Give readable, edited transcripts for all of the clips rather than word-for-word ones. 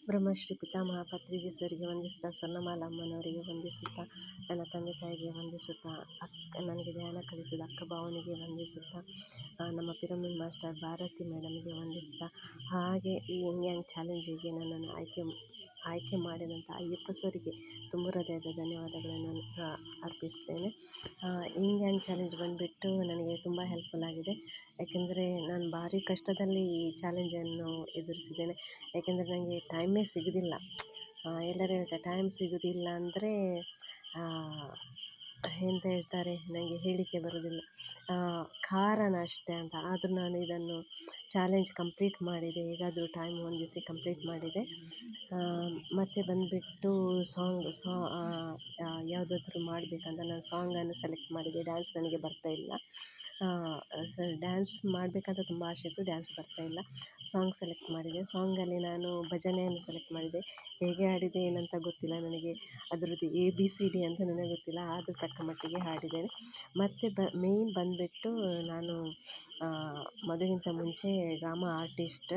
ಬ್ರಹ್ಮಶ್ರೀ ಪಿತಾಮಹ ಪತ್ರಿಜಿ ಸರಿಗೆ ವಂದಿಸುತ್ತಾ, ಸ್ವರ್ಣಮಾಲಾ ಅಮ್ಮನವರಿಗೆ ವಂದಿಸುತ್ತಾ, ನನ್ನ ತಂದೆ ತಾಯಿಗೆ ವಂದಿಸುತ್ತಾ, ನನಗೆ ಧ್ಯಾನ ಕಲಿಸಿದ ಅಕ್ಕ ಭಾವನಿಗೆ ವಂದಿಸುತ್ತಾ, ನಮ್ಮ ಪಿರಮಿಡ್ ಮಾಸ್ಟರ್ ಭಾರತಿ ಮೇಡಮ್ಗೆ ವಂದಿಸ್ತಾ, ಹಾಗೆ ಈ ಇಂಡಿಯನ್ ಚಾಲೆಂಜಿಗೆ ನನ್ನನ್ನು ಆಯ್ಕೆ ಮಾಡಿದಂಥ ಅಯ್ಯಪ್ಪ ಸರಿಗೆ ತುಂಬ ಹೃದಯದ ಧನ್ಯವಾದಗಳನ್ನು ಅರ್ಪಿಸ್ತೇನೆ. ಇಂಡಿಯನ್ ಚಾಲೆಂಜ್ ಬಂದುಬಿಟ್ಟು ನನಗೆ ತುಂಬ ಹೆಲ್ಪ್ಫುಲ್ ಆಗಿದೆ. ಯಾಕೆಂದರೆ ನಾನು ಭಾರಿ ಕಷ್ಟದಲ್ಲಿ ಈ ಚಾಲೆಂಜನ್ನು ಎದುರಿಸಿದ್ದೇನೆ. ಯಾಕೆಂದರೆ ನನಗೆ ಟೈಮೇ ಸಿಗೋದಿಲ್ಲ. ಎಲ್ಲರೂ ಹೇಳ್ತಾರೆ ಟೈಮ್ ಸಿಗೋದಿಲ್ಲ ಅಂದರೆ ಎಂತ ಹೇಳ್ತಾರೆ, ನನಗೆ ಹೇಳಲಿಕ್ಕೆ ಬರೋದಿಲ್ಲ, ಕಾರಣ ಅಷ್ಟೇ ಅಂತ. ಆದರೂ ನಾನು ಇದನ್ನು ಚಾಲೆಂಜ್ ಕಂಪ್ಲೀಟ್ ಮಾಡಿದೆ, ಹೇಗಾದರೂ ಟೈಮ್ ಹೊಂದಿಸಿ ಕಂಪ್ಲೀಟ್ ಮಾಡಿದೆ. ಮತ್ತು ಬಂದುಬಿಟ್ಟು ಯಾವುದಾದ್ರೂ ಮಾಡಬೇಕಂತ ನಾನು ಸಾಂಗನ್ನು ಸೆಲೆಕ್ಟ್ ಮಾಡಿದೆ. ಡ್ಯಾನ್ಸ್ ನನಗೆ ಬರ್ತಾಯಿಲ್ಲ. ಡ್ಯಾನ್ಸ್ ಮಾಡಬೇಕಂತ ತುಂಬ ಆಸೆ ಇತ್ತು, ಡ್ಯಾನ್ಸ್ ಬರ್ತಾಯಿಲ್ಲ. ಸಾಂಗ್ ಸೆಲೆಕ್ಟ್ ಮಾಡಿದೆ. ಸಾಂಗಲ್ಲಿ ನಾನು ಭಜನೆಯನ್ನು ಸೆಲೆಕ್ಟ್ ಮಾಡಿದೆ. ಹೇಗೆ ಹಾಡಿದೆ ಏನಂತ ಗೊತ್ತಿಲ್ಲ ನನಗೆ, ಅದರದ್ದು ABCD ಅಂತ ನನಗೆ ಗೊತ್ತಿಲ್ಲ, ಆದರೂ ತಕ್ಕ ಮಟ್ಟಿಗೆ ಹಾಡಿದ್ದೇನೆ. ಮತ್ತು ಮೇಯ್ನ್ ಬಂದುಬಿಟ್ಟು ನಾನು ಮದುವೆಗಿಂತ ಮುಂಚೆ ಡ್ರಾಮಾ ಆರ್ಟಿಸ್ಟ್,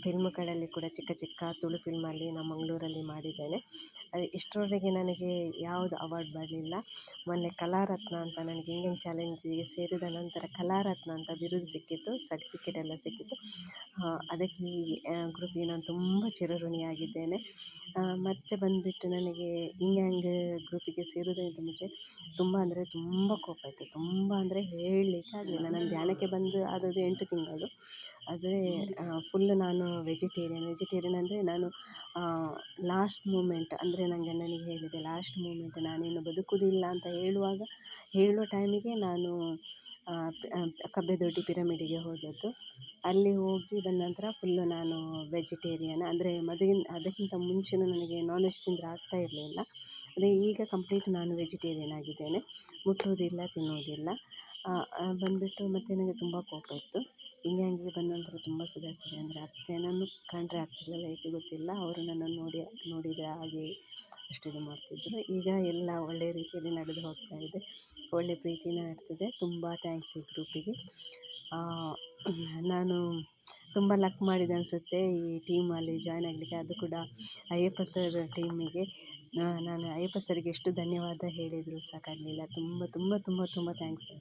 ಫಿಲ್ಮ್ಗಳಲ್ಲಿ ಕೂಡ ಚಿಕ್ಕ ಚಿಕ್ಕ ತುಳು ಫಿಲ್ಮಲ್ಲಿ ನಾನು ಮಂಗಳೂರಲ್ಲಿ ಮಾಡಿದ್ದೇನೆ. ಇಷ್ಟರವರೆಗೆ ನನಗೆ ಯಾವುದು ಅವಾರ್ಡ್ ಬರಲಿಲ್ಲ. ಮೊನ್ನೆ ಕಲಾರತ್ನ ಅಂತ ನನಗೆ ಇಂಡಿಯನ್ ಚಾಲೆಂಜಿಗೆ ಸೇರಿದ ನಂತರ ಕಲಾರತ್ನ ಅಂತ ಬಿರುದು ಸಿಕ್ಕಿತ್ತು, ಸರ್ಟಿಫಿಕೇಟ್ ಎಲ್ಲ ಸಿಕ್ಕಿತ್ತು. ಅದಕ್ಕೆ ಈ ಗ್ರೂಪಿಗೆ ನಾನು ತುಂಬ ಚಿರಋಣಿಯಾಗಿದ್ದೇನೆ. ಮತ್ತು ಬಂದುಬಿಟ್ಟು ನನಗೆ ಇಂಗ್ಯಾಂಗ್ ಗ್ರೂಪಿಗೆ ಸೇರೋದಕ್ಕಿಂತ ಮುಂಚೆ ತುಂಬ ಅಂದರೆ ತುಂಬ ಕೋಪ ಇತ್ತು. ತುಂಬ ಅಂದರೆ ಹೇಳಲಿಕ್ಕೆ ಆಗಲಿಲ್ಲ. ನಾನು ಧ್ಯಾನಕ್ಕೆ ಬಂದು ಆದದ್ದು 8 ತಿಂಗಳು. ಆದರೆ ಫುಲ್ ನಾನು ವೆಜಿಟೇರಿಯನ್ ಅಂದರೆ ನಾನು ಲಾಸ್ಟ್ ಮೂಮೆಂಟ್ ಅಂದರೆ ನನಗೆ ಹೇಳಿದೆ, ಲಾಸ್ಟ್ ಮೂಮೆಂಟ್ ನಾನಿನ್ನು ಬದುಕುವುದಿಲ್ಲ ಅಂತ ಹೇಳುವ ಟೈಮಿಗೆ ನಾನು ಕಬ್ಬೆದೊಡ್ಡಿ ಪಿರಮಿಡಿಗೆ ಹೋದದ್ದು. ಅಲ್ಲಿ ಹೋಗಿ ಬಂದ ನಂತರ ಫುಲ್ಲು ನಾನು ವೆಜಿಟೇರಿಯನ್. ಅಂದರೆ ಅದಕ್ಕಿಂತ ಮುಂಚೆನೂ ನನಗೆ ನಾನ್ ವೆಜ್ ತಿಂದರೆ ಆಗ್ತಾ ಇರಲಿಲ್ಲ. ಅದೇ ಈಗ ಕಂಪ್ಲೀಟ್ ನಾನು ವೆಜಿಟೇರಿಯನ್ ಆಗಿದ್ದೇನೆ, ಮುಟ್ಟುವುದಿಲ್ಲ, ತಿನ್ನುವುದಿಲ್ಲ. ಬಂದುಬಿಟ್ಟು ಮತ್ತು ನನಗೆ ತುಂಬ ಕೋಪ ಇತ್ತು. ಇಂಗ್ಯಾಂಗಿಗೆ ಬಂದ ನಂತರ ತುಂಬ ಸುಧಾರಿಸಿದೆ. ಅಂದರೆ ಅತ್ತೆನನ್ನು ಕಂಡರೆ ಆಗ್ತಿರಲಿಲ್ಲ, ಏಕೆ ಗೊತ್ತಿಲ್ಲ. ಅವರು ನನ್ನನ್ನು ನೋಡಿದರೆ ಹಾಗೆ ಅಷ್ಟು ಇದು ಮಾಡ್ತಿದ್ದರು. ಈಗ ಎಲ್ಲ ಒಳ್ಳೆಯ ರೀತಿಯಲ್ಲಿ ನಡೆದು ಹೋಗ್ತಾ ಇದೆ, ಒಳ್ಳೆಯ ಪ್ರೀತಿನ ಆಗ್ತದೆ. ತುಂಬ ಥ್ಯಾಂಕ್ಸ್ ಈ ಗ್ರೂಪಿಗೆ. ನಾನು ತುಂಬ ಲಕ್ ಮಾಡಿದೆ ಅನಿಸುತ್ತೆ ಈ ಟೀಮಲ್ಲಿ ಜಾಯ್ನ್ ಆಗಲಿಕ್ಕೆ, ಅದು ಕೂಡ ಅಯ್ಯಪ್ಪ ಸರ್ ಟೀಮಿಗೆ. ನಾನು ಅಯ್ಯಪ್ಪ ಸರ್ಗೆ ಎಷ್ಟು ಧನ್ಯವಾದ ಹೇಳಿದರೂ ಸಾಕಾಗಲಿಲ್ಲ. ತುಂಬ ತುಂಬ ತುಂಬ ತುಂಬ ಥ್ಯಾಂಕ್ಸ್ ಸರ್.